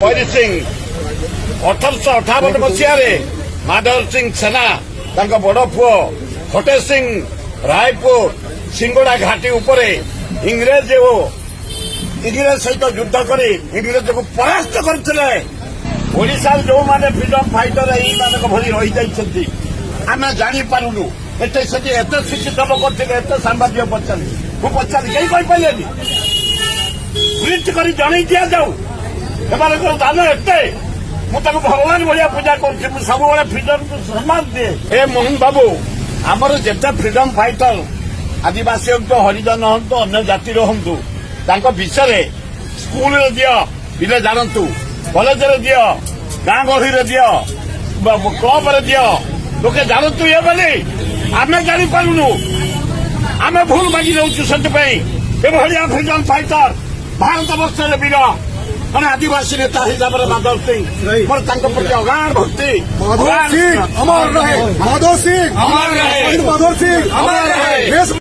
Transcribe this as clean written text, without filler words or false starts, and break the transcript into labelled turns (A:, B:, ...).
A: पैरी सिंह 1858 मसीह माधव सिंह सेना बड़ पुओ फटे सिंह रायपुर सिंगोड़ा घाटी उपरे इंग्रेज सहित युद्ध कर इंग्रेज को परास्त करते ओडिशा जो मैंने फ्रीडम फाइटर भली रही जाइए आम जापारूनु एत शिक्षित लोक थे एत सांबादिक पचारि पचारि कहीं कहीपरि प्रिंट कर जन दि जाऊ दान एत मुझे भगवान भाया पूजा कर सब फ्रीडम को सम्मान दिए हे मोहन बाबू आमर जिते फ्रीडम फाइटर आदिवासी हूँ हरिजन हूँ अन्य जातिर हूँ विषय स्कूल दियो पिले जानतु कॉलेज दियो गाँ गहली दियो क्लब दियो लोके जानतु ये बोली आम जापारूनु आम भूल मागि रोचु से फ्रीडम फाइटर भारत वर्ष वीर मैंने आदिवासी नेता हिसाब से माधव सिंह मोर प्रति अगाध भक्ति
B: माधव सिंह अमर रहे।